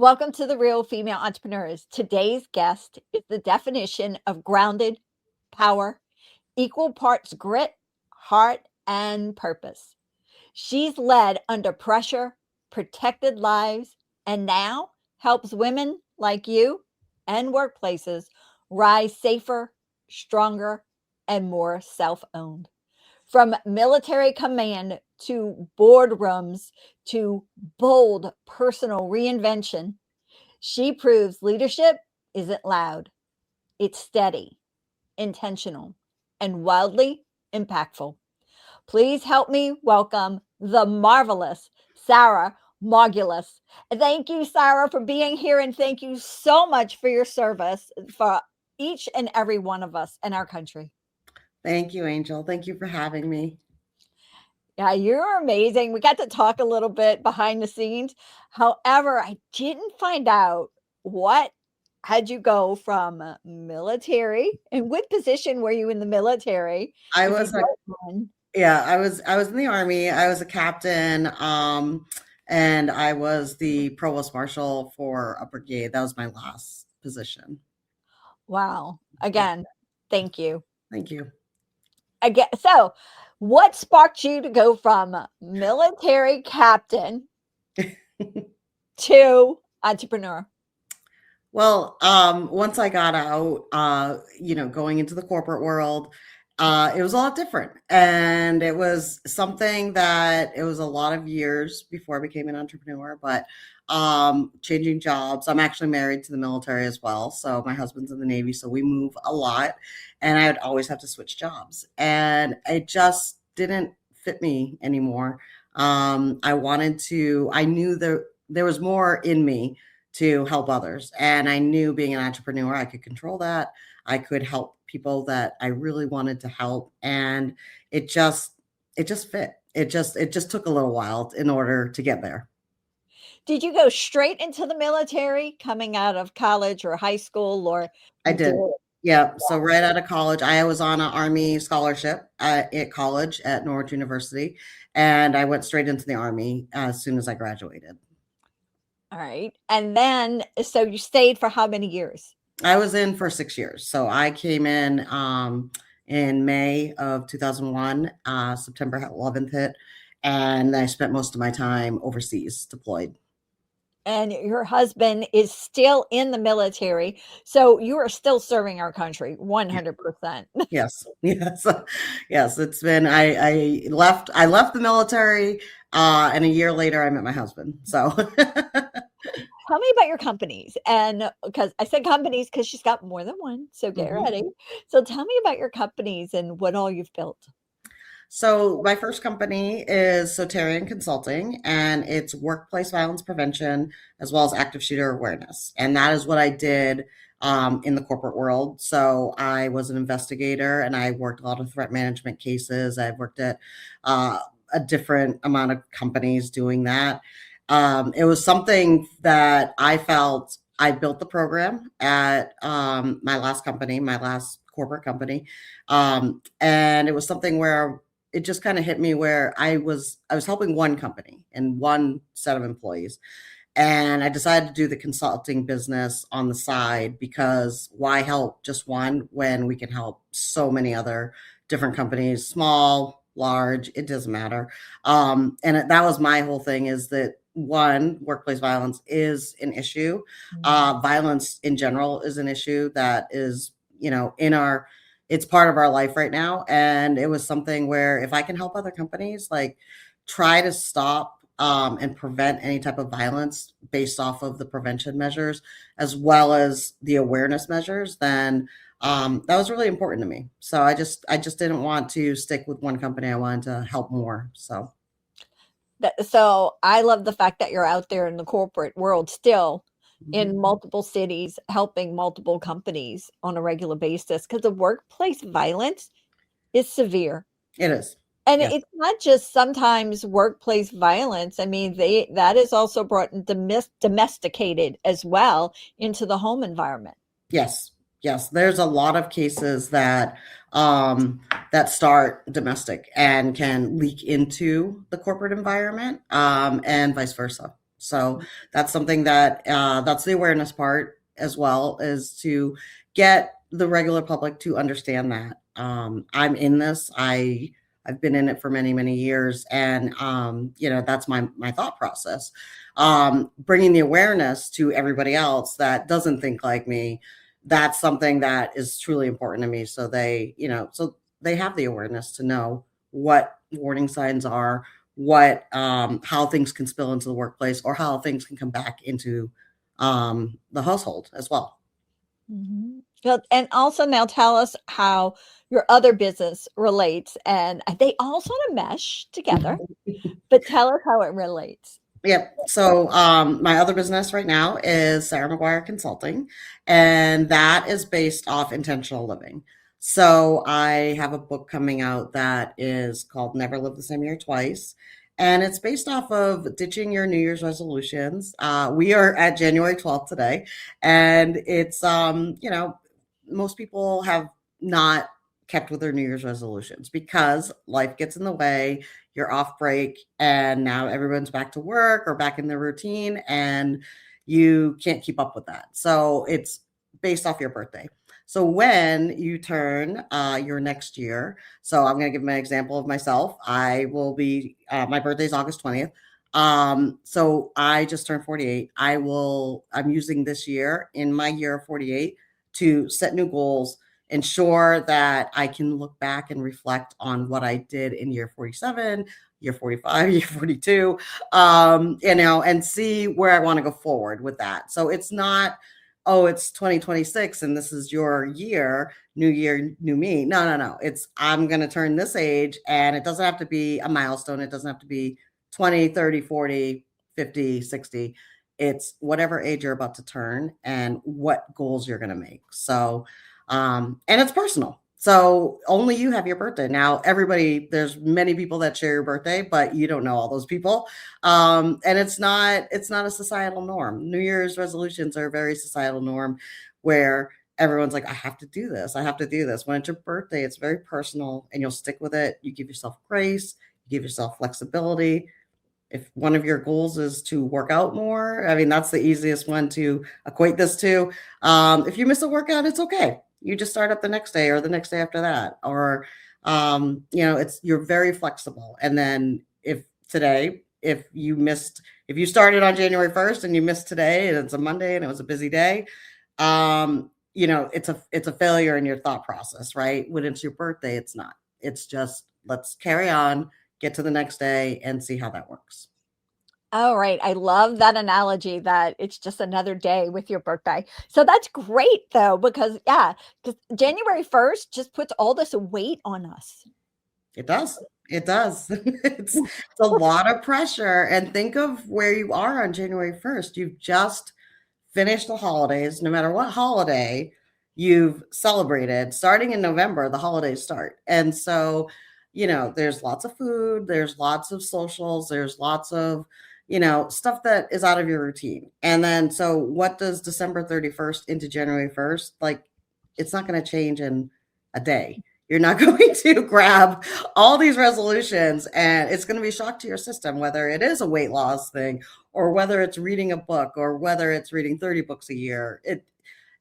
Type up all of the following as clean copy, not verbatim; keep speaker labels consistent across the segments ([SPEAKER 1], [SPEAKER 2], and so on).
[SPEAKER 1] Welcome to the Real Female Entrepreneurs. Today's guest is the definition of grounded power, equal parts grit, heart, and purpose. She's led under pressure, protected lives, and now helps women like you and workplaces rise safer, stronger, and more self owned. From military command to boardrooms to bold personal reinvention, she proves leadership isn't loud, it's steady, intentional, and wildly impactful. Please help me welcome the marvelous Sara Margalus. Thank you, Sara, for being here, and thank you so much for your service for each and every one of us in our country.
[SPEAKER 2] Thank you, Angel. Thank you for having me.
[SPEAKER 1] Yeah, you're amazing. We got to talk a little bit behind the scenes. However, I didn't find out what had you go from military and what position were you in the military?
[SPEAKER 2] I
[SPEAKER 1] If you
[SPEAKER 2] was a
[SPEAKER 1] don't mind.
[SPEAKER 2] yeah, I was in the Army. I was a captain, and I was the provost marshal for a brigade. That was my last position.
[SPEAKER 1] Wow.
[SPEAKER 2] Yeah,
[SPEAKER 1] Again, thank you.
[SPEAKER 2] thank you.
[SPEAKER 1] Again, so what sparked you to go from military captain to entrepreneur?
[SPEAKER 2] Well, once I got out, going into the corporate world, it was a lot different. And it was something that it was a lot of years before I became an entrepreneur, but changing jobs. I'm actually married to the military as well. So my husband's in the Navy, so we move a lot. And I would always have to switch jobs. And it just didn't fit me anymore. I knew there was more in me to help others. And I knew being an entrepreneur, I could control that. I could help people that I really wanted to help. And it just it just fit. It just took a little while in order to get there.
[SPEAKER 1] Did you go straight into the military coming out of college or high school, or
[SPEAKER 2] I
[SPEAKER 1] did
[SPEAKER 2] did. Yeah. So right out of college, I was on an Army scholarship at college at Norwich University, and I went straight into the Army as soon as I graduated.
[SPEAKER 1] all right. And then, so you stayed for how many years?
[SPEAKER 2] I was in for 6 years. So I came in May of 2001, September 11th hit, and I spent most of my time overseas deployed.
[SPEAKER 1] And your husband is still in the military. So you are still serving our country 100%.
[SPEAKER 2] Yes. Yes. Yes, it's been I left the military, and a year later I met my husband. So
[SPEAKER 1] Tell me about your companies. And because I said companies because she's got more than one. So get
[SPEAKER 2] Mhm.
[SPEAKER 1] ready. So tell me about your companies and what all you've built.
[SPEAKER 2] So my first company is Sotarian Consulting, and it's workplace violence prevention as well as active shooter awareness. And that is what I did in the corporate world. So I was an investigator, and I worked a lot of threat management cases. I've worked at uh, a different amount of companies doing that. It was something that I felt I built the program at my last company, my last corporate company. And it was something where it just kind of hit me where I was helping one company and one set of employees, and I decided to do the consulting business on the side because why help just one when we can help so many other different companies, small, large, it doesn't matter. That was my whole thing, is that one, workplace violence is an issue.
[SPEAKER 1] Mm.
[SPEAKER 2] Violence in general is an issue that is, in our it's part of our life right now. And it was something where if I can help other companies like try to stop and prevent any type of violence based off of the prevention measures as well as the awareness measures, then that was really important to me. So I just didn't want to stick with one company. I wanted to help more. So
[SPEAKER 1] So I love the fact that you're out there in the corporate world still
[SPEAKER 2] mhm.
[SPEAKER 1] in multiple cities, helping multiple companies on a regular basis because the workplace violence is severe.
[SPEAKER 2] It is.
[SPEAKER 1] And
[SPEAKER 2] Yes.
[SPEAKER 1] it's not just sometimes workplace violence. I mean, that is also brought domesticated as well into the home environment.
[SPEAKER 2] Yes. Yes. There's a lot of cases um, that start domestic and can leak into the corporate environment, and vice versa. So that's something that that's the awareness part as well, is to get the regular public to understand that I'm in this. I've been in it for many many years, and that's my thought process. Bringing the awareness to everybody else that doesn't think like me, that's something that is truly important to me. So they have the awareness to know what warning signs are, what how things can spill into the workplace, or how things can come back into the household as well.
[SPEAKER 1] Mhm. Well, and also now tell us how your other business relates, and they all sort of mesh together, but tell us how it relates.
[SPEAKER 2] Yep. So my other business right now is Sara McGuire Consulting, and that is based off intentional living. So I have a book coming out that is called Never Live the Same Year Twice. And it's based off of ditching your New Year's resolutions. We are at January 12th today, and it's most people have not kept with their New Year's resolutions because life gets in the way. You're off break, and now everyone's back to work or back in their routine, and you can't keep up with that. So it's based off your birthday. So when you turn your next year, so I'm going to give my example of myself. I will be my birthday is August 20th. So I just turned 48. I'm using this year in my year of 48 to set new goals, ensure that I can look back and reflect on what I did in year 47, year 45, year 42, and see where I want to go forward with that. So it's not, oh, it's 2026 and this is your year, new me. No, no, no. It's, I'm going to turn this age, and it doesn't have to be a milestone. It doesn't have to be 20, 30, 40, 50, 60. It's whatever age you're about to turn and what goals you're going to make. So, and it's personal. So only you have your birthday. Now, everybody, there's many people that share your birthday, but you don't know all those people. And it's not a societal norm. New Year's resolutions are a very societal norm where everyone's like, I have to do this. I have to do this. When it's your birthday, it's very personal and you'll stick with it. You give yourself grace, you give yourself flexibility. If one of your goals is to work out more, I mean, that's the easiest one to equate this to. If you miss a workout, it's okay. You just start up the next day or the next day after that. Or, you're very flexible. And then if you started on January 1st and you missed today and it's a Monday and it was a busy day, it's a failure in your thought process, right? When it's your birthday, it's not. It's just, let's carry on, get to the next day and see how that works.
[SPEAKER 1] All right. I love that analogy that it's just another day with your birthday. So that's great though, because yeah, because January 1st just puts all this weight on us.
[SPEAKER 2] It does. It does. It's a lot of pressure. And think of where you are on January 1st. You've just finished the holidays. No matter what holiday you've celebrated, starting in November, the holidays start. And so, there's lots of food, there's lots of socials, there's lots of, stuff that is out of your routine. And then, so what does December 31st into January 1st? Like, it's not going to change in a day. You're not going to grab all these resolutions and it's going to be a shock to your system, whether it is a weight loss thing or whether it's reading a book or whether it's reading 30 books a year.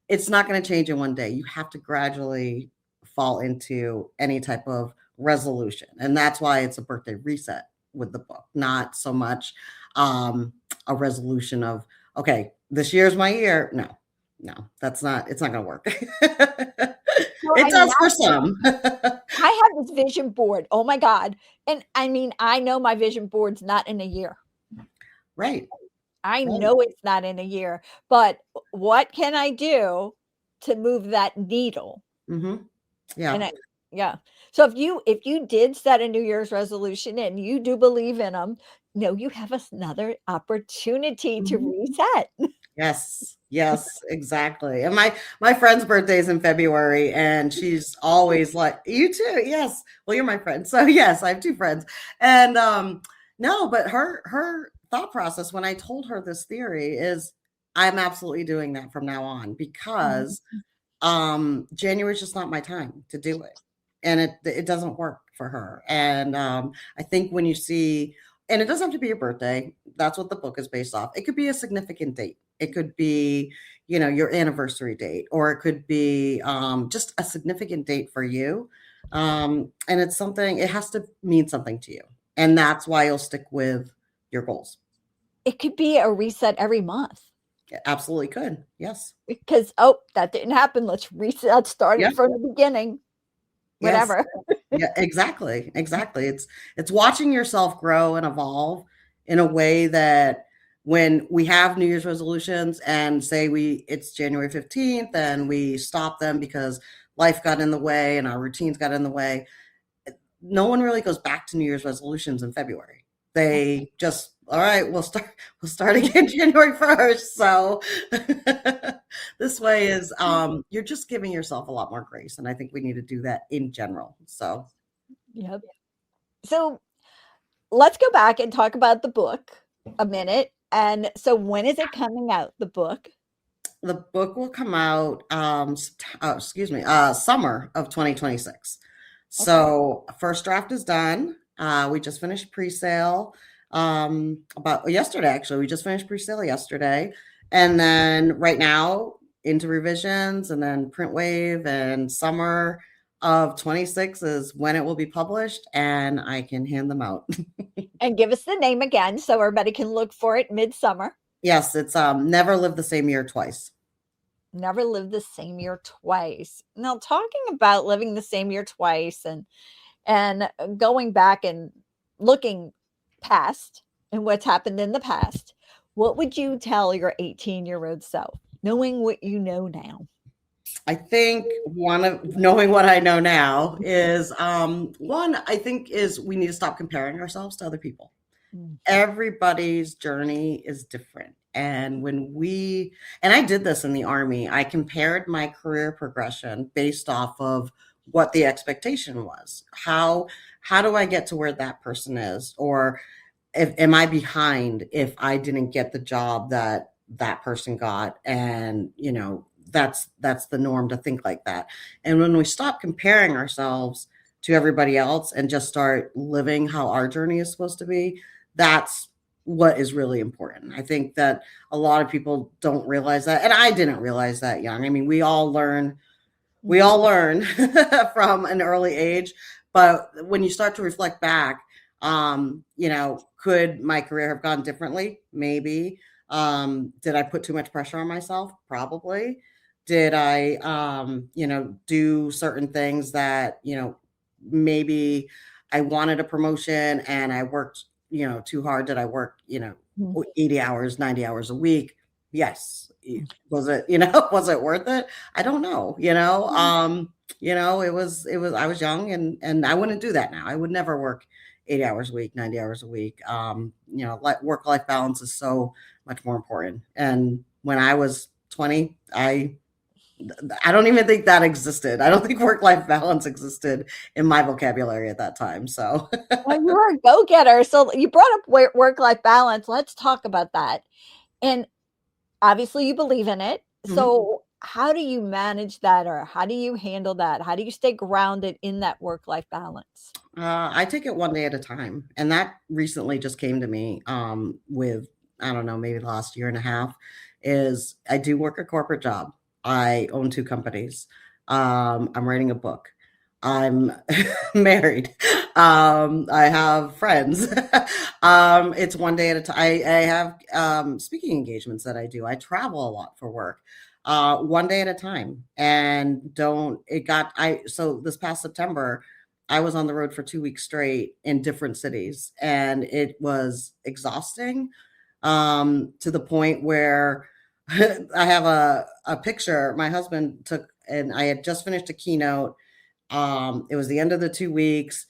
[SPEAKER 2] It's not going to change in one day. You have to gradually fall into any type of resolution. And that's why it's a birthday reset with the book, not so much a resolution of, okay, this year's my year. No, no, it's not going to work.
[SPEAKER 1] So
[SPEAKER 2] It
[SPEAKER 1] I
[SPEAKER 2] does for
[SPEAKER 1] now
[SPEAKER 2] some.
[SPEAKER 1] I have this vision board. Oh my God. And I mean, I know my vision board's not in a year.
[SPEAKER 2] Right,
[SPEAKER 1] I
[SPEAKER 2] right.
[SPEAKER 1] know it's not in a year, but what can I do to move that needle?
[SPEAKER 2] Hmm.
[SPEAKER 1] And
[SPEAKER 2] Yeah.
[SPEAKER 1] yeah. So if you did set a New Year's resolution and you do believe in them, you have another opportunity to
[SPEAKER 2] Mhm.
[SPEAKER 1] reset.
[SPEAKER 2] Yes, yes, exactly. And my friend's birthday is in February, and she's always like, "You too?" Yes. Well, you're my friend, so yes, I have two friends. And no, but her thought process when I told her this theory is, I'm absolutely doing that from now on
[SPEAKER 1] Mhm.
[SPEAKER 2] because January is just not my time to do it, and it doesn't work for her. And I think when you see and it doesn't have to be your birthday. That's what the book is based off. It could be a significant date. It could be, your anniversary date, or it could be just a significant date for you. And it's something, it has to mean something to you. And that's why you'll stick with your goals.
[SPEAKER 1] It could be a reset every month
[SPEAKER 2] It absolutely could. Yes.
[SPEAKER 1] because, oh, that didn't happen. Let's reset, let's start
[SPEAKER 2] Yeah.
[SPEAKER 1] it from the beginning,
[SPEAKER 2] Yes.
[SPEAKER 1] whatever.
[SPEAKER 2] Yeah, exactly. Exactly. It's watching yourself grow and evolve in a way that when we have New Year's resolutions and say it's January 15th and we stop them because life got in the way and our routines got in the way, no one really goes back to New Year's resolutions in February. They just, all right, we'll start again January 1st. So this way is you're just giving yourself a lot more grace. And I think we need to do that in general. So
[SPEAKER 1] Yep. So let's go back and talk about the book a minute. And so when is it coming out, the book?
[SPEAKER 2] the book will come out summer of 2026.
[SPEAKER 1] Okay.
[SPEAKER 2] So first draft is done. We just finished pre-sale about yesterday. Actually, we just finished pre-sale yesterday, and then right now into revisions, and then print wave, and summer of 26 is when it will be published, and I can hand them out.
[SPEAKER 1] And give us the name again so everybody can look for it midsummer.
[SPEAKER 2] Yes, it's Never Live the Same Year Twice.
[SPEAKER 1] Never lived the same year twice. Now, talking about living the same year twice and going back and looking past and what's happened in the past, what would you tell your 18-year-old self, knowing what you know now?
[SPEAKER 2] I think one of knowing what I know now is one, I think, is we need to stop comparing ourselves to other people.
[SPEAKER 1] Mm.
[SPEAKER 2] Everybody's journey is different. And and I did this in the army, I compared my career progression based off of what the expectation was. How do I get to where that person is? Or am I behind if I didn't get the job that that person got? And that's the norm to think like that. And when we stop comparing ourselves to everybody else and just start living how our journey is supposed to be, that's what is really important. I think that a lot of people don't realize that, and I didn't realize that young. I mean, we all learn from an early age, but when you start to reflect back, could my career have gone differently? Maybe. Did I put too much pressure on myself? Probably. Did I do certain things that maybe I wanted a promotion and I worked too hard? Did I work
[SPEAKER 1] Mm.
[SPEAKER 2] 80 hours, 90 hours a week? Yes. Was it, was it worth it? I don't know, it was I was young, and I wouldn't do that now. I would never work 80 hours a week, 90 hours a week. Like work-life balance is so much more important. And when I was 20, I don't even think that existed. I don't think work-life balance existed in my vocabulary at that time. So
[SPEAKER 1] Well, you were a go-getter. So you brought up work-life balance. Let's talk about that. And obviously you believe in it.
[SPEAKER 2] Mhm.
[SPEAKER 1] So how do you manage that, or how do you handle that? How do you stay grounded in that work-life balance?
[SPEAKER 2] I take it one day at a time, and that recently just came to me with, I don't know, maybe the last year and a half. Is I do work a corporate job. I own two companies. I'm writing a book. I'm married. I have friends. It's one day at a time. I have speaking engagements that I do. I travel a lot for work. One day at a time, and don't it got I so this past September I was on the road for 2 weeks straight in different cities, and it was exhausting, to the point where I have a picture my husband took, and I had just finished a keynote. It was the end of the 2 weeks,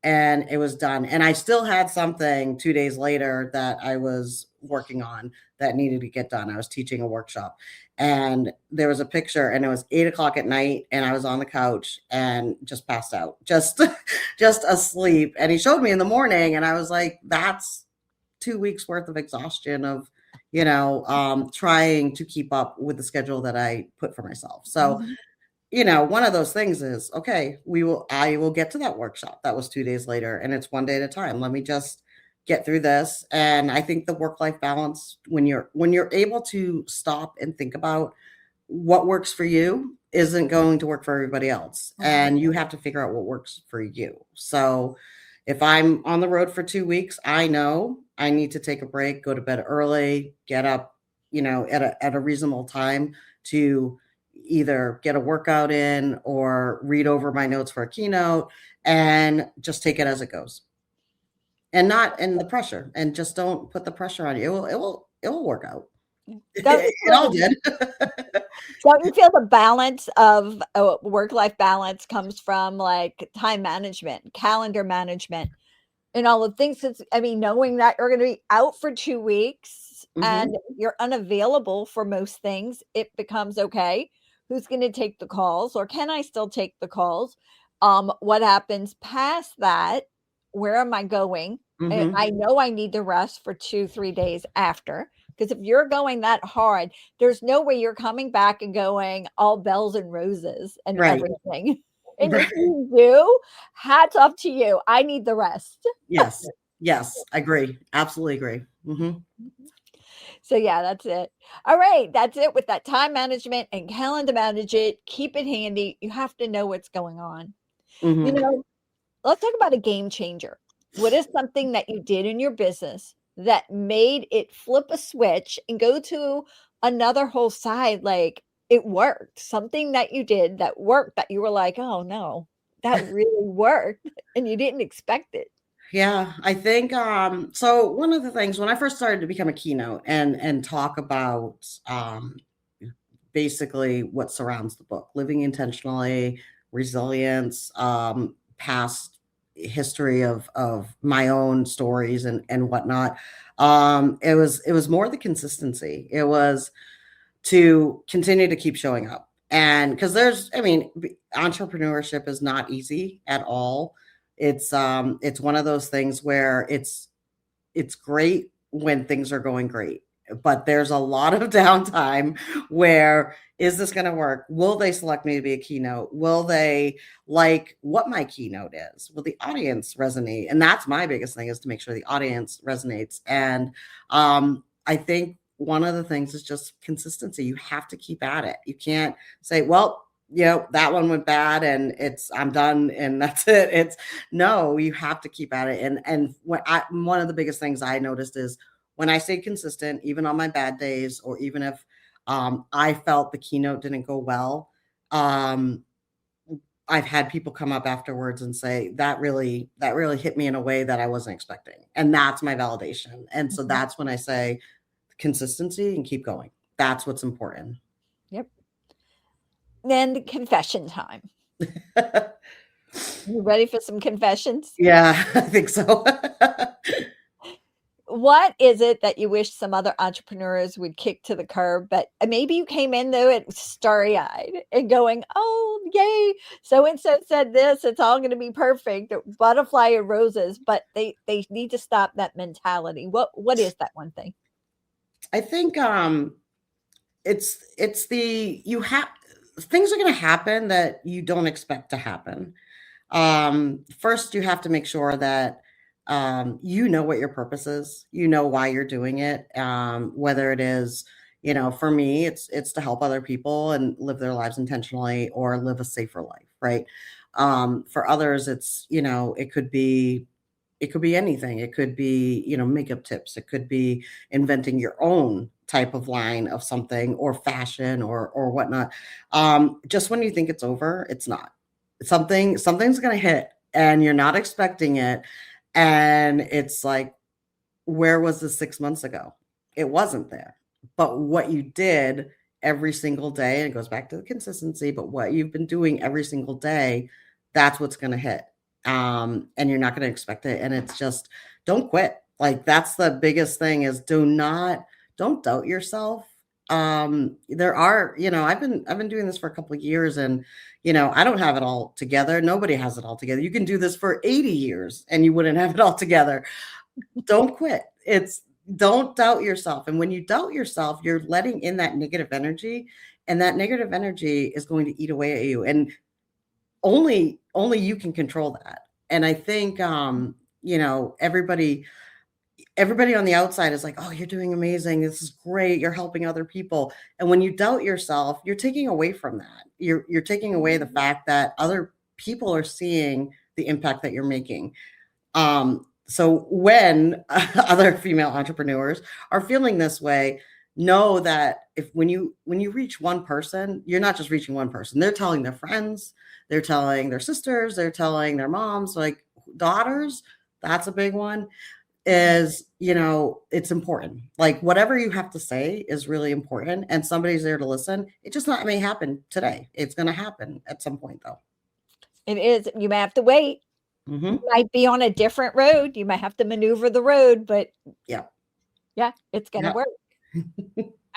[SPEAKER 2] and it was done. And I still had something 2 days later that I was working on that needed to get done. I was teaching a workshop, and there was a picture, and it was 8 o'clock at night, and I was on the couch and just passed out, just just asleep. And he showed me in the morning, and I was like, that's 2 weeks worth of exhaustion of trying to keep up with the schedule that I put for myself. So
[SPEAKER 1] Mhm.
[SPEAKER 2] one of those things is, okay, I will get to that workshop. That was 2 days later, and it's one day at a time. Let me just get through this. And I think the work-life balance, when you're able to stop and think about what works for you isn't going to work for everybody else.
[SPEAKER 1] Mhm.
[SPEAKER 2] And you have to figure out what works for you. So if I'm on the road for 2 weeks, I know I need to take a break, go to bed early, get up, at a reasonable time to either get a workout in or read over my notes for a keynote and just take it as it goes. And not in the pressure, and just don't put the pressure on you. It will work out.
[SPEAKER 1] Don't you
[SPEAKER 2] It all
[SPEAKER 1] feel
[SPEAKER 2] did.
[SPEAKER 1] don't you feel the balance of work-life balance comes from, like, time management, calendar management, and all the things? 'Cause, I mean, knowing that you're gonna be out for 2 weeks and
[SPEAKER 2] Mhm.
[SPEAKER 1] you're unavailable for most things, it becomes, "Okay, who's gonna take the calls, or can I still take the calls? What happens past that? Where am I going?
[SPEAKER 2] Mhm.
[SPEAKER 1] I know I need to rest for 2, 3 days after, because if you're going that hard, there's no way you're coming back and going all bells and roses and
[SPEAKER 2] Right.
[SPEAKER 1] everything. And if
[SPEAKER 2] Right.
[SPEAKER 1] you do, hats off to you. I need the rest.
[SPEAKER 2] Yes. Yes, I agree. Absolutely agree. Mhm.
[SPEAKER 1] So yeah, that's it. All right, that's it with that time management and calendar manage it. Keep it handy. You have to know what's going on. You
[SPEAKER 2] Mhm.
[SPEAKER 1] know, let's talk about a game changer. What is something that you did in your business that made it flip a switch and go to another whole side? Like, it worked. Something that you did that worked, that you were like, "Oh, no, that really worked," and you didn't expect it.
[SPEAKER 2] Yeah, I think, so one of the things when I first started to become a keynote and talk about, basically what surrounds the book, living intentionally, resilience, past history of my own stories and whatnot. It was more the consistency. It was to continue to keep showing up. And because entrepreneurship is not easy at all. It's one of those things where it's great when things are going great, but there's a lot of downtime where is this going to work? Will they select me to be a keynote? Will they like what my keynote is? Will the audience resonate? And that's my biggest thing, is to make sure the audience resonates. And I think one of the things is just consistency. You have to keep at it. You can't say, well, that one went bad and I'm done and that's it. It's No, you have to keep at it. And one of the biggest things I noticed is when I stayed consistent, even on my bad days, or even if I felt the keynote didn't go well, um, I've had people come up afterwards and say that really hit me in a way that I wasn't expecting, and that's my validation. And so
[SPEAKER 1] Mhm.
[SPEAKER 2] that's when I say consistency and keep going. That's what's important.
[SPEAKER 1] Yep. Then confession time. You ready for some confessions?
[SPEAKER 2] Yeah, I think so.
[SPEAKER 1] What is it that you wish some other entrepreneurs would kick to the curb? But maybe you came into it starry eyed and going, "Oh, yay. So and so said this. It's all going to be perfect. Butterfly and roses." But they need to stop that mentality. What is that one thing?
[SPEAKER 2] I think it's the you have things are going to happen that you don't expect to happen. First, you have to make sure that you know what your purpose is. You know why you're doing it. Whether it is, for me, it's to help other people and live their lives intentionally or live a safer life, right? For others, it could be anything. It could be, makeup tips. It could be inventing your own type of line of something, or fashion, or whatnot. Just when you think it's over, it's not. Something's gonna hit and you're not expecting it. And it's like, where was this 6 months ago? It wasn't there. But what you did every single day, and it goes back to the consistency, but what you've been doing every single day, that's what's going to hit. And you're not going to expect it. And it's just, don't quit. Like, that's the biggest thing, is don't doubt yourself. There are, I've been doing this for a couple of years, and, I don't have it all together. Nobody has it all together. You can do this for 80 years and you wouldn't have it all together. Don't quit. Don't doubt yourself. And when you doubt yourself, you're letting in that negative energy, and that negative energy is going to eat away at you. And only you can control that. And I think everybody, everybody on the outside is like, "Oh, you're doing amazing. This is great. You're helping other people." And when you doubt yourself, you're taking away from that. You're taking away the fact that other people are seeing the impact that you're making. So when other female entrepreneurs are feeling this way, know that if when you reach one person, you're not just reaching one person. They're telling their friends, they're telling their sisters, they're telling their moms, like daughters. That's a big one. Is, it's important. Like whatever you have to say is really important, and somebody's there to listen. It just not may happen today. It's going to happen at some point, though.
[SPEAKER 1] It is. You may have to wait. You
[SPEAKER 2] Hmm.
[SPEAKER 1] might be on a different road. You might have to maneuver the road, but
[SPEAKER 2] Yeah.
[SPEAKER 1] yeah, it's gonna
[SPEAKER 2] Yeah.
[SPEAKER 1] work.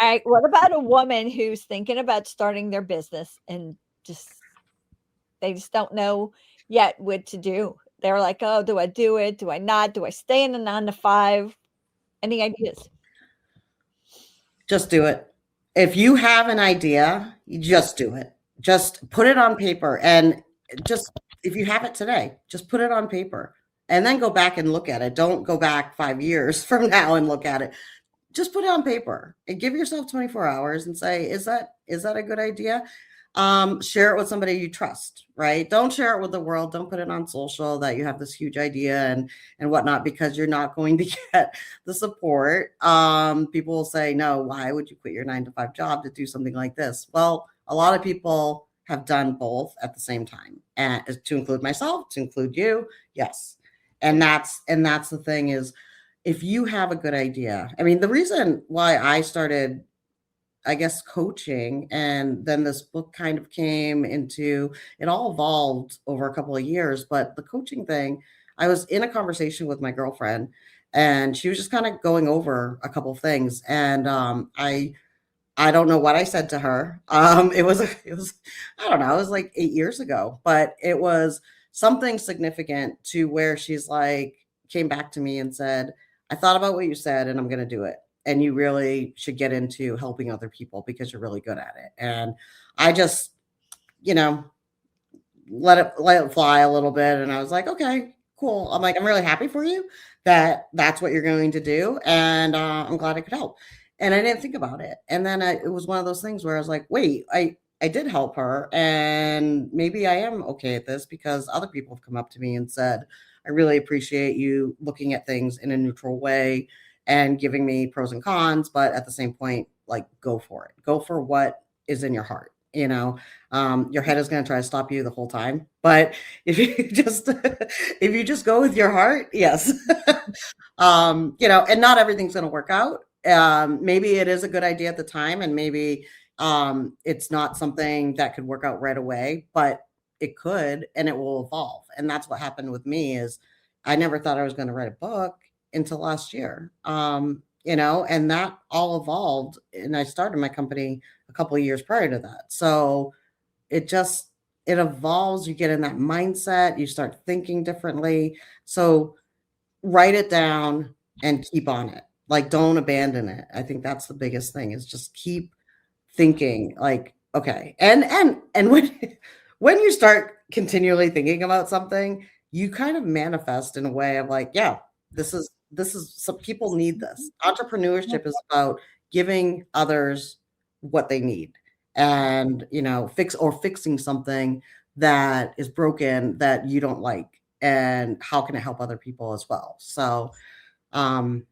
[SPEAKER 1] Alright, what about a woman who's thinking about starting their business and just they just don't know yet what to do? They're like, "Oh, do I do it? Do I not? Do I stay in the 9 to 5?" Any ideas?
[SPEAKER 2] Just do it. If you have an idea, you just do it. Just put it on paper, and just if you have it today, just put it on paper and then go back and look at it. Don't go back 5 years from now and look at it. Just put it on paper and give yourself 24 hours and say, is that a good idea? Share it with somebody you trust, right? Don't share it with the world. Don't put it on social that you have this huge idea and whatnot, because you're not going to get the support. People will say, no, why would you quit your 9 to 5 job to do something like this? Well, a lot of people have done both at the same time, and to include myself, to include you. Yes. And that's the thing is, if you have a good idea, I mean, the reason why I started, I guess, coaching, and then this book kind of came into, it all evolved over a couple of years. But the coaching thing, I was in a conversation with my girlfriend, and she was just kind of going over a couple of things. And I don't know what I said to her. It was I don't know, it was like 8 years ago, but it was something significant to where she's like, came back to me and said, I thought about what you said and I'm going to do it. And you really should get into helping other people because you're really good at it. And I just, you know, let it fly a little bit. And I was like, okay, cool. I'm like, I'm really happy for you that that's what you're going to do. And I'm glad I could help. And I didn't think about it. And then it was one of those things where I was like, wait, I did help her. And maybe I am okay at this because other people have come up to me and said, I really appreciate you looking at things in a neutral way and giving me pros and cons. But at the same point, like, go for it. Go for what is in your heart. Your head is going to try to stop you the whole time, but if you just if you just go with your heart, yes. And not everything's going to work out. Maybe it is a good idea at the time, and maybe it's not something that could work out right away, but it could, and it will evolve. And that's what happened with me. Is I never thought I was going to write a book until last year. And that all evolved, and I started my company a couple of years prior to that. So it just it evolves. You get in that mindset, you start thinking differently. So write it down and keep on it. Like, don't abandon it. I think that's the biggest thing, is just keep thinking, like, okay. And when you start continually thinking about something, you kind of manifest in a way of like, yeah, this is some people need this. Entrepreneurship is about giving others what they need, and fixing something that is broken that you don't like, and how can it help other people as well. So um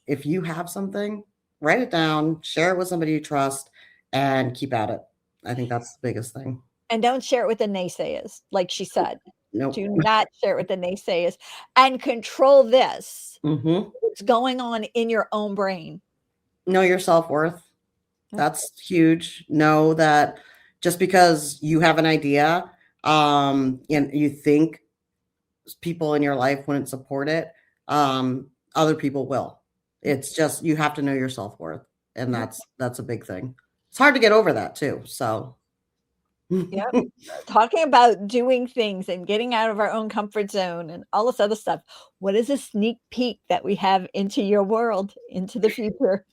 [SPEAKER 2] if you have something, write it down, share it with somebody you trust, and keep at it. I think that's the biggest thing.
[SPEAKER 1] And don't share it with the naysayers, like she said.
[SPEAKER 2] Nope.
[SPEAKER 1] Do not share it with the naysayers, and control this.
[SPEAKER 2] Hmm.
[SPEAKER 1] What's going on in your own brain.
[SPEAKER 2] Know your self-worth.
[SPEAKER 1] Yeah.
[SPEAKER 2] That's huge. Know that just because you have an idea, and you think people in your life wouldn't support it, other people will. It's just, you have to know your self-worth, and
[SPEAKER 1] Yeah.
[SPEAKER 2] that's a big thing. It's hard to get over that too. So
[SPEAKER 1] Yep. Talking about doing things and getting out of our own comfort zone and all this other stuff. What is a sneak peek that we have into your world, into the future?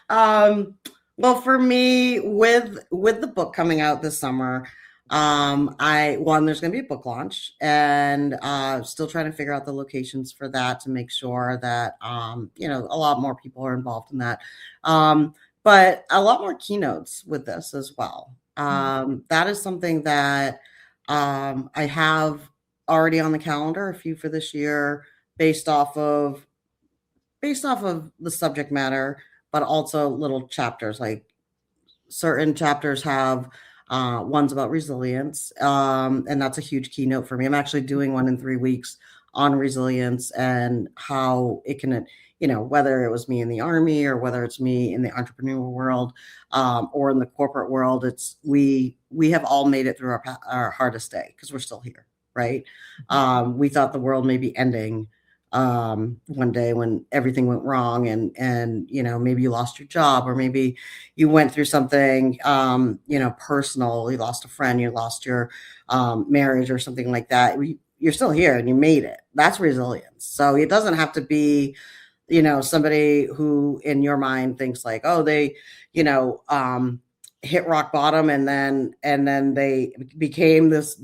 [SPEAKER 2] um, well, for me, with the book coming out this summer, There's going to be a book launch, and still trying to figure out the locations for that to make sure that a lot more people are involved in that. But a lot more keynotes with this as well.
[SPEAKER 1] Mhm.
[SPEAKER 2] That is something that I have already on the calendar, a few for this year, based off of the subject matter, but also little chapters. Like certain chapters have ones about resilience, and that's a huge keynote for me. I'm actually doing one in 3 weeks on resilience and how it can, whether it was me in the army or whether it's me in the entrepreneurial world, or in the corporate world, it's we have all made it through our hardest day because we're still here, right? We thought the world may be ending one day when everything went wrong, and maybe you lost your job, or maybe you went through something personal. You lost a friend, you lost your marriage or something like that. You're still here and you made it. That's resilience. So it doesn't have to be somebody who in your mind thinks like, oh, they hit rock bottom, and then they became this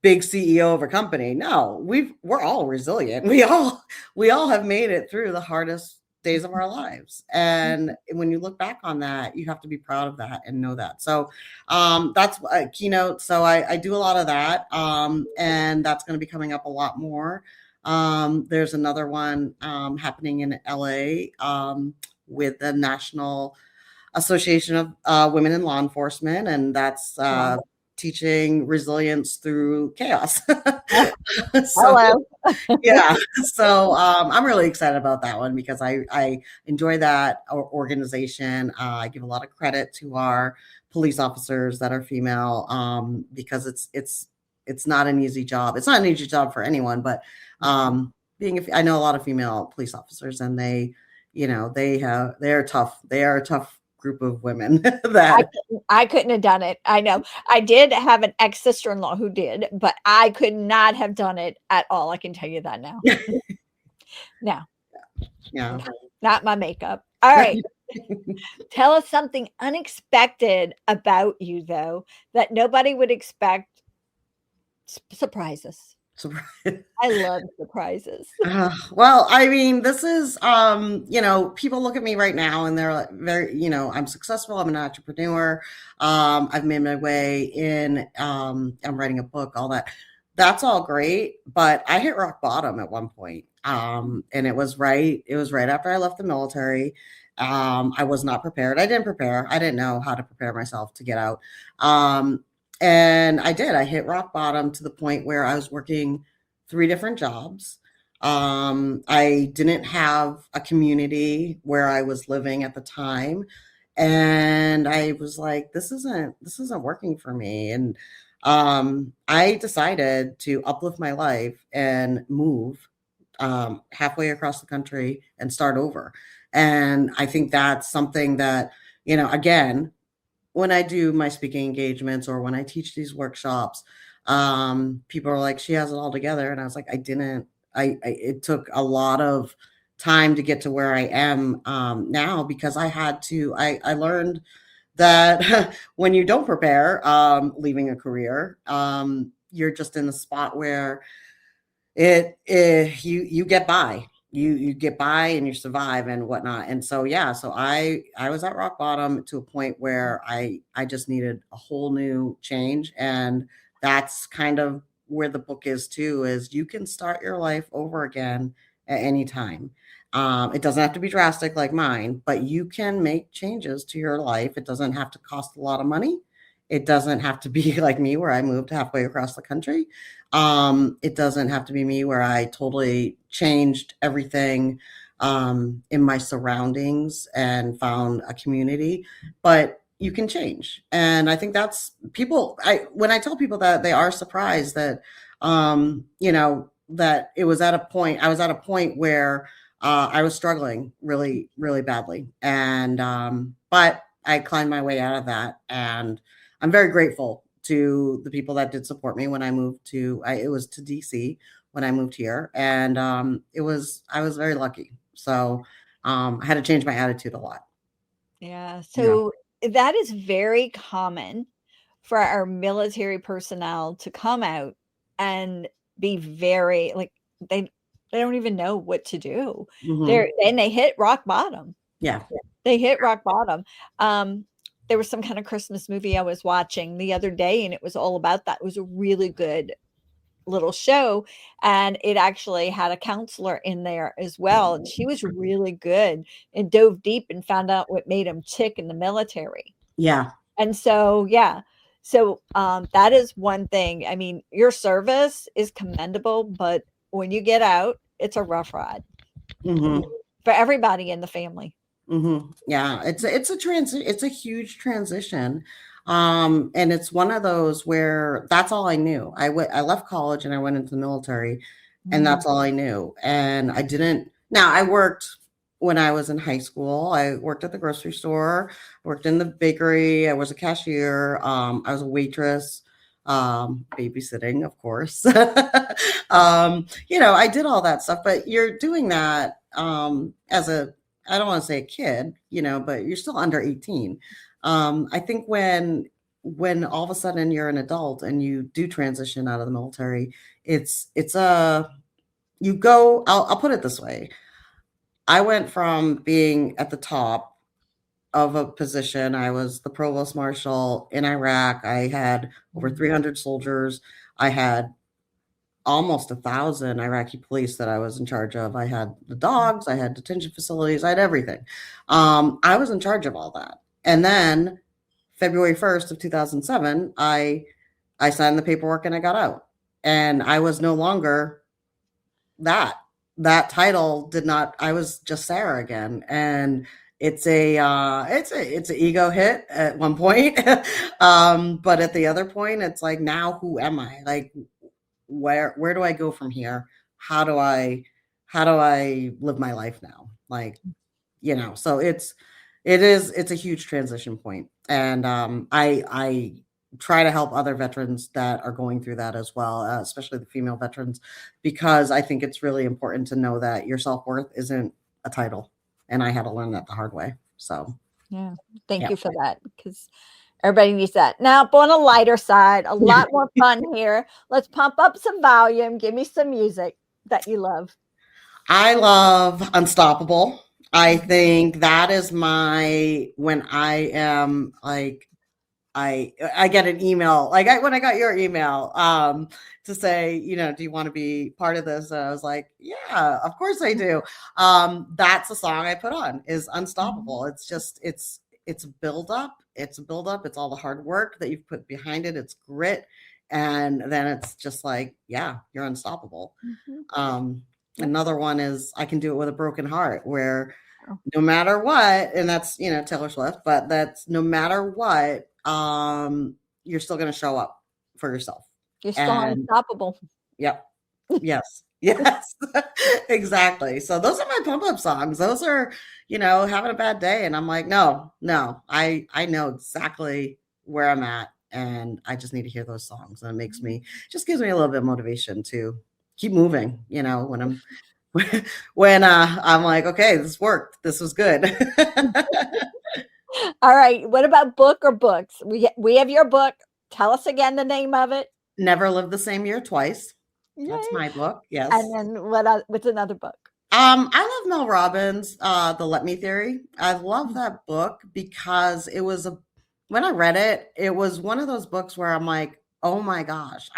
[SPEAKER 2] big CEO of a company. No, we're all resilient. We all have made it through the hardest days of our lives. And when you look back on that, you have to be proud of that and know that. So that's a keynote. So I do a lot of that. And that's going to be coming up a lot more. There's another one happening in LA with the National Association of Women in Law Enforcement, and that's
[SPEAKER 1] Wow.
[SPEAKER 2] teaching resilience through chaos. So
[SPEAKER 1] Hello.
[SPEAKER 2] yeah, so I'm really excited about that one because I enjoy that organization. I give a lot of credit to our police officers that are female, because it's not an easy job. It's not an easy job for anyone, but I know a lot of female police officers, and they're tough. They are a tough group of women that
[SPEAKER 1] I couldn't have done it. I know. I did have an ex-sister-in-law who did, but I could not have done it at all. I can tell you that now. No,
[SPEAKER 2] yeah.
[SPEAKER 1] no, not my makeup. All right. Tell us something unexpected about you, though, that nobody would expect. Surprise us.
[SPEAKER 2] So
[SPEAKER 1] I love surprises.
[SPEAKER 2] well, I mean, this is, people look at me right now and they're like very, I'm successful. I'm an entrepreneur. I've made my way in. I'm writing a book, all that. That's all great, but I hit rock bottom at one point. And it was right after I left the military. I was not prepared. I didn't prepare. I didn't know how to prepare myself to get out. Um, and I did. I hit rock bottom to the point where I was working 3 different jobs. I didn't have a community where I was living at the time. And I was like, this isn't working for me. And I decided to uplift my life and move halfway across the country and start over. And I think that's something that, again, when I do my speaking engagements or when I teach these workshops, people are like, she has it all together. And I was like, I didn't. It took a lot of time to get to where I am now, because I learned that when you don't prepare, leaving a career, you're just in a spot where you get by, you get by and you survive and whatnot. And so yeah, so I was at rock bottom to a point where I just needed a whole new change. And that's kind of where the book is too, is you can start your life over again at any time. It doesn't have to be drastic like mine, but you can make changes to your life. It doesn't have to cost a lot of money. It doesn't have to be like me where I moved halfway across the country. It doesn't have to be me where I totally changed everything in my surroundings and found a community, but you can change. And I think that's people. When I tell people that, they are surprised that, that it was at a point, I was at a point where I was struggling really, really badly. And, but I climbed my way out of that. And I'm very grateful to the people that did support me when I moved it was to DC when I moved here. And I was very lucky. So I had to change my attitude a lot.
[SPEAKER 1] Yeah.
[SPEAKER 2] Yeah.
[SPEAKER 1] So that is very common for our military personnel to come out and be very like they they don't even know what to do.
[SPEAKER 2] Hmm.
[SPEAKER 1] They hit rock bottom.
[SPEAKER 2] Yeah.
[SPEAKER 1] They hit rock bottom. Um, there was some kind of Christmas movie I was watching the other day, and it was all about that. It was a really good little show, and it actually had a counselor in there as well, and she was really good and dove deep and found out what made them tick in the military.
[SPEAKER 2] Yeah.
[SPEAKER 1] And so, yeah. So, that is one thing. I mean, your service is commendable, but when you get out, it's a rough ride
[SPEAKER 2] Hmm.
[SPEAKER 1] for everybody in the family.
[SPEAKER 2] Yeah, it's a huge transition. And it's one of those where that's all I knew. I left college and I went into the military, and
[SPEAKER 1] Mm,
[SPEAKER 2] that's all I knew. And I didn't now I worked when I was in high school. I worked at the grocery store, worked in the bakery, I was a cashier, I was a waitress, babysitting, of course. I did all that stuff, but you're doing that as a I don't want to say a kid, but you're still under 18. I think when all of a sudden you're an adult and you do transition out of the military, it's a you go. I'll put it this way: I went from being at the top of a position. I was the provost marshal in Iraq. I had over
[SPEAKER 1] mm,
[SPEAKER 2] 300 soldiers. I had almost 1,000 Iraqi police that I was in charge of. I had the
[SPEAKER 1] mm,
[SPEAKER 2] dogs, I had detention facilities, I had everything. I was in charge of all that. And then February 1st of 2007, I signed the paperwork and I got out. And I was no longer that. That title did not. I was just Sarah again, and it's an ego hit at one point, but at the other point, it's like now who am I? Like where do I go from here? How do I live my life now? Like, so it's a huge transition point. And I try to help other veterans that are going through that as well, especially the female veterans, because I think it's really important to know that your self-worth isn't a title. And I had to learn that the hard way. So,
[SPEAKER 1] yeah. Thank
[SPEAKER 2] yeah.
[SPEAKER 1] you for that because everybody needs that. Now, on a lighter side, a lot more fun here. Let's pump up some volume. Give me some music that you love.
[SPEAKER 2] I love Unstoppable. I
[SPEAKER 1] Mhm.
[SPEAKER 2] think that is my when I am like I get an email like when I got your email to say, do you want to be part of this? And I was like, yeah, of course I do. That's the song I put on is
[SPEAKER 1] Mhm.
[SPEAKER 2] Unstoppable. It's a build up. It's a build up. It's all the hard work that you've put behind it. It's grit. And then it's just like, yeah, you're unstoppable.
[SPEAKER 1] Mhm.
[SPEAKER 2] Um,
[SPEAKER 1] Yep.
[SPEAKER 2] Another one is I Can Do It With a Broken Heart, where
[SPEAKER 1] Oh,
[SPEAKER 2] no matter what, and that's, Taylor Swift, but that's no matter what, you're still going to show up for yourself.
[SPEAKER 1] you're still
[SPEAKER 2] And
[SPEAKER 1] unstoppable.
[SPEAKER 2] yep, yes, yes, exactly. So those are my pump up songs. Those are, having a bad day. And I'm like, no, no, I know exactly where I'm at. And I just need to hear those songs. And it just gives me a little bit of motivation to keep moving, when I'm like, okay, this worked. This was good.
[SPEAKER 1] All right. What about book or books? We have your book. Tell us again the name of it.
[SPEAKER 2] Never Lived the Same Year Twice. That's
[SPEAKER 1] Yay.
[SPEAKER 2] my book.
[SPEAKER 1] And
[SPEAKER 2] Yes.
[SPEAKER 1] then what's another book?
[SPEAKER 2] I love Mel Robbins, The Let Me Theory. I love
[SPEAKER 1] Mm,
[SPEAKER 2] that book because when I read it, it was one of those books where I'm like, oh my gosh,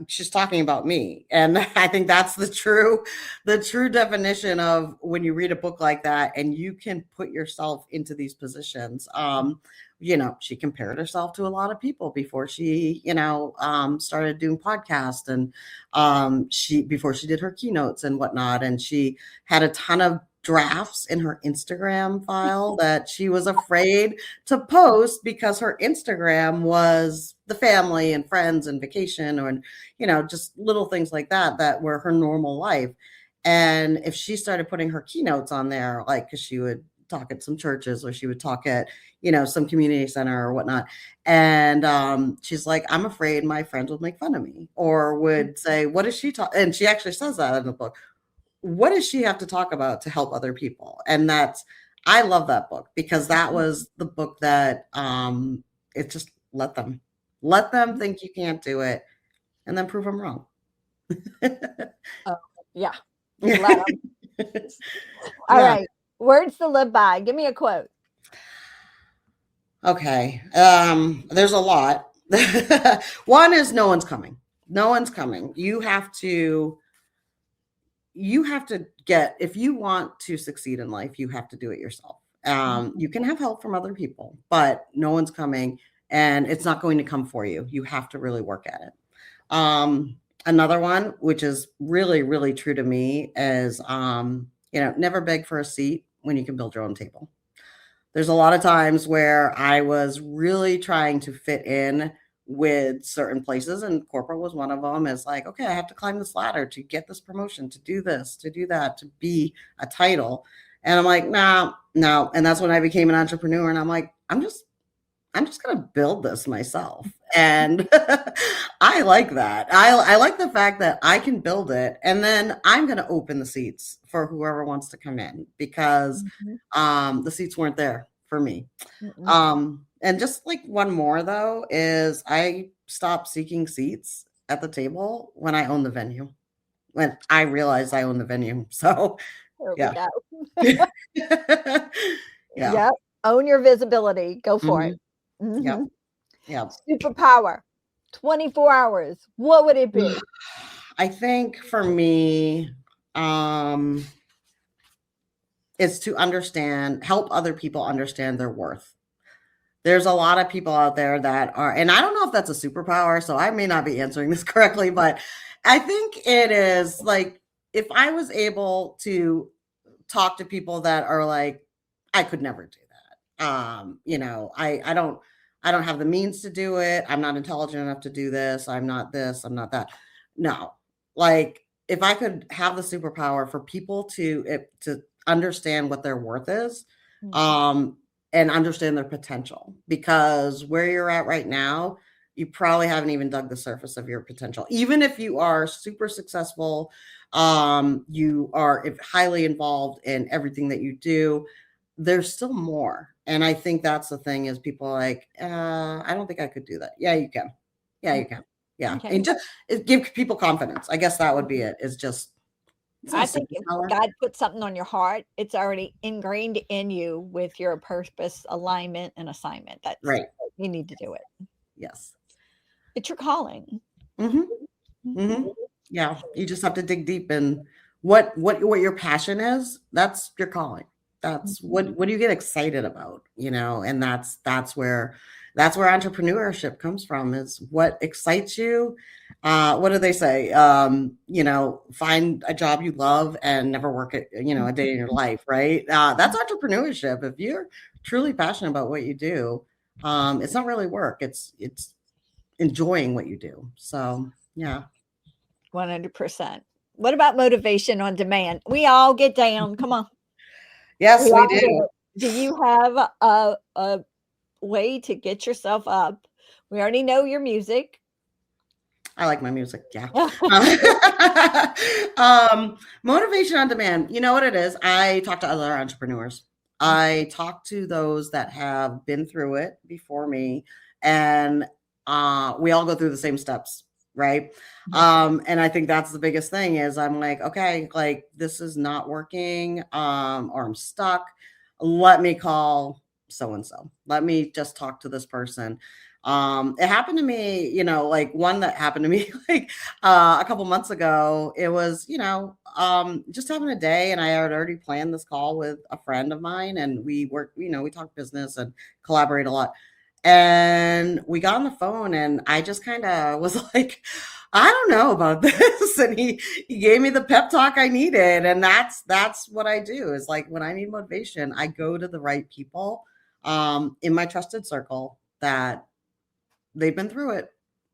[SPEAKER 2] she's talking about me. And I think that's the true definition of when you read a book like that and you can put yourself into these positions. She compared herself to a lot of people before she, started doing podcasts and before she did her keynotes and whatnot. And she had a ton of drafts in her Instagram file that she was afraid to post because her Instagram was the family and friends and vacation or, just little things like that were her normal life. And if she started putting her keynotes on there, like, because she would talk at some churches or she would talk at, some community center or whatnot. And she's like, I'm afraid my friends would make fun of me or would say, what is she talking? And she actually says that in the book. What does she have to talk about to help other people? I love that book because that was the book that it just let them think you can't do it, and then prove them wrong.
[SPEAKER 1] Oh, yeah. Let 'em. All
[SPEAKER 2] Yeah.
[SPEAKER 1] right. Words to live by. Give me a quote.
[SPEAKER 2] Okay. There's a lot. One is no one's coming. No one's coming. You have to get, if you want to succeed in life, you have to do it yourself. You can have help from other people, but no one's coming and it's not going to come for you. You have to really work at it. Another one, which is really, really true to me, is never beg for a seat when you can build your own table. There's a lot of times where I was really trying to fit in with certain places, and corporate was one of them. Is like, okay, I have to climb this ladder to get this promotion, to do this, to do that, to be a title. And I'm like, nah, no. And that's when I became an entrepreneur. And I'm like, I'm just going to build this myself. And I like that. I like the fact that I can build it and then I'm going to open the seats for whoever wants to come in because
[SPEAKER 1] Mhm.
[SPEAKER 2] the seats weren't there for me.
[SPEAKER 1] Mm-mm.
[SPEAKER 2] And just like one more though is I stopped seeking seats at the table when I own the venue. When I realized I own the venue. So
[SPEAKER 1] There we
[SPEAKER 2] yeah.
[SPEAKER 1] go.
[SPEAKER 2] Yeah.
[SPEAKER 1] Yep. Own your visibility. Go for
[SPEAKER 2] Hmm.
[SPEAKER 1] it.
[SPEAKER 2] Yep.
[SPEAKER 1] Mhm.
[SPEAKER 2] Yep.
[SPEAKER 1] Superpower. 24 hours. What would it be?
[SPEAKER 2] I think for me, um, is to help other people understand their worth. There's a lot of people out there that are, and I don't know if that's a superpower, so I may not be answering this correctly, but I think it is like if I was able to talk to people that are like, I could never do that. I don't have the means to do it. I'm not intelligent enough to do this. I'm not this, I'm not that. No. Like if I could have the superpower for people to understand what their worth is,
[SPEAKER 1] Mhm.
[SPEAKER 2] um, and understand their potential because where you're at right now, you probably haven't even dug the surface of your potential. Even if you are super successful, you are highly involved in everything that you do, there's still more. And I think that's the thing is people are like, I don't think I could do that. Yeah, you can. Yeah, you can. Yeah.
[SPEAKER 1] Okay.
[SPEAKER 2] And just give people confidence. I guess that would be it. It's just, it's
[SPEAKER 1] I
[SPEAKER 2] not
[SPEAKER 1] think if
[SPEAKER 2] a superpower.
[SPEAKER 1] God put something on your heart, it's already ingrained in you with your purpose, alignment, and assignment. That's
[SPEAKER 2] Right.
[SPEAKER 1] you need to do it.
[SPEAKER 2] Yes.
[SPEAKER 1] It's your calling.
[SPEAKER 2] Hmm.
[SPEAKER 1] Mhm.
[SPEAKER 2] Hmm. Yeah. You just have to dig deep in what your passion is. That's your calling. That's
[SPEAKER 1] Mhm.
[SPEAKER 2] what do you get excited about, and that's where entrepreneurship comes from is what excites you. What do they say? Find a job you love and never work it, a day in your life, right? That's entrepreneurship. If you're truly passionate about what you do, it's not really work. It's enjoying what you do. So yeah.
[SPEAKER 1] 100%. What about motivation on demand? We all get down. Come on.
[SPEAKER 2] Yes,
[SPEAKER 1] We
[SPEAKER 2] we
[SPEAKER 1] all do
[SPEAKER 2] do.
[SPEAKER 1] it. Do you have a way to get yourself up? We already know your music.
[SPEAKER 2] I like my music. Yeah.
[SPEAKER 1] Good.
[SPEAKER 2] Motivation on demand. You know what it is? I talk to other entrepreneurs. I talk to those that have been through it before me, and we all go through the same steps, right? And I think that's the biggest thing is I'm like, okay, like this is not working, or I'm stuck. Let me call so and so. Let me just talk to this person. It happened to me, like one that happened to me like a couple months ago. It was, just having a day, and I had already planned this call with a friend of mine, and we work, we talk business and collaborate a lot. And we got on the phone, and I just kind of was like, I don't know about this. And he gave me the pep talk I needed. And that's what I do is like when I need motivation, I go to the right people in my trusted circle that they've been through it.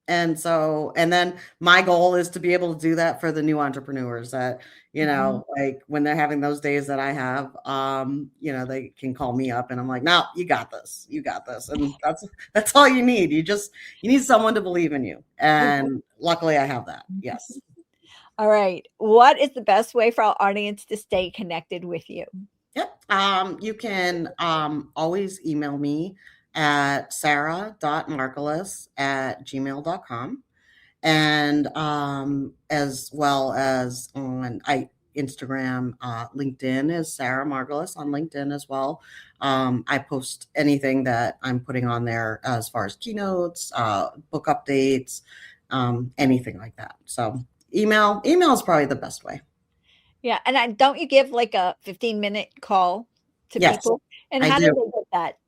[SPEAKER 2] And then my goal is to be able to do that for the new entrepreneurs that,
[SPEAKER 1] Mhm.
[SPEAKER 2] like when they're having those days that I have, they can call me up and I'm like, no, you got this. You got this. And that's all you need. You need someone to believe in you. And luckily I have that. Yes.
[SPEAKER 1] All right. What is the best way for our audience to stay connected with you?
[SPEAKER 2] Yep. You can always email me at sarah.margalus@gmail.com. And as well as on Instagram, LinkedIn is Sara Margalus on LinkedIn as well. I post anything that I'm putting on there as far as keynotes, book updates, anything like that. So email is probably the best way.
[SPEAKER 1] Yeah, and don't you give like a 15-minute call to
[SPEAKER 2] Yes,
[SPEAKER 1] people? And
[SPEAKER 2] I
[SPEAKER 1] how do
[SPEAKER 2] do.
[SPEAKER 1] they get that?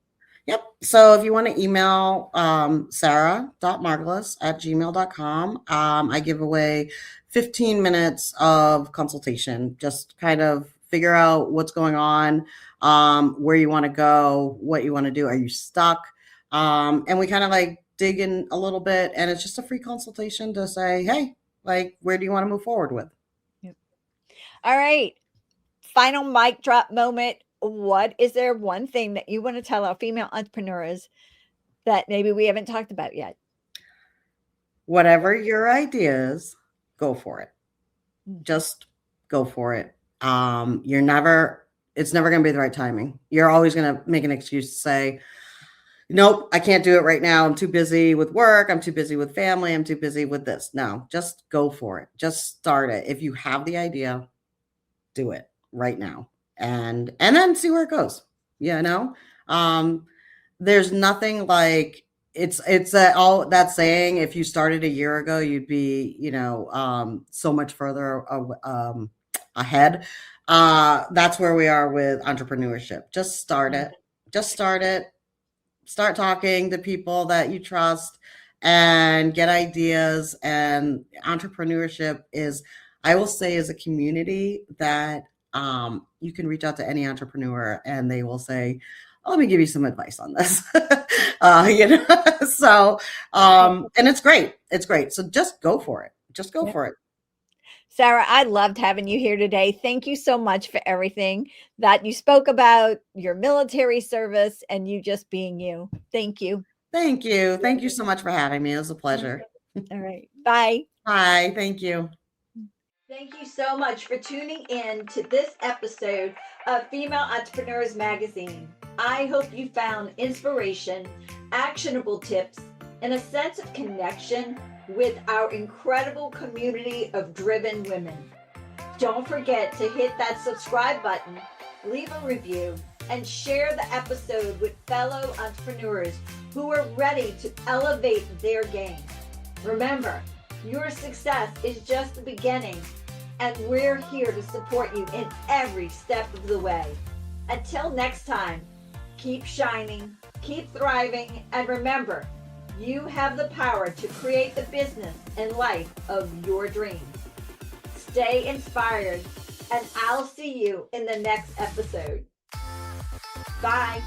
[SPEAKER 2] Yep. So if you want to email sarah.margalus@gmail.com, I give away 15 minutes of consultation. Just kind of figure out what's going on, where you want to go, what you want to do. Are you stuck? And we kind of like dig in a little bit, and it's just a free consultation to say, hey, like, where do you want to move forward with?
[SPEAKER 1] Yep. All right. Final mic drop moment. What is there one thing that you want to tell our female entrepreneurs that maybe we haven't talked about yet?
[SPEAKER 2] Whatever your ideas, go for it. Just go for it. It's never going to be the right timing. You're always going to make an excuse to say, nope, I can't do it right now. I'm too busy with work. I'm too busy with family. I'm too busy with this. No, just go for it. Just start it. If you have the idea, do it right now and then see where it goes. You know, there's nothing like all that saying, if you started a year ago, you'd be, so much further ahead. That's where we are with entrepreneurship. Just start it. Just start it. Start talking to people that you trust and get ideas. And entrepreneurship is, I will say, is a community that you can reach out to any entrepreneur and they will say, oh, let me give you some advice on this. So, and it's great. It's great. So just go for it. Just go for it.
[SPEAKER 1] Sara, I loved having you here today. Thank you so much for everything that you spoke about, your military service, and you just being you. Thank you.
[SPEAKER 2] Thank you. Thank you so much for having me. It was a pleasure.
[SPEAKER 1] All right. Bye.
[SPEAKER 2] Bye. Thank you.
[SPEAKER 1] Thank you so much for tuning in to this episode of Female Entrepreneurs Magazine. I hope you found inspiration, actionable tips, and a sense of connection with our incredible community of driven women. Don't forget to hit that subscribe button, leave a review, and share the episode with fellow entrepreneurs who are ready to elevate their game. Remember, your success is just the beginning, and we're here to support you in every step of the way. Until next time, keep shining, keep thriving, and remember, you have the power to create the business and life of your dreams. Stay inspired, and I'll see you in the next episode. Bye.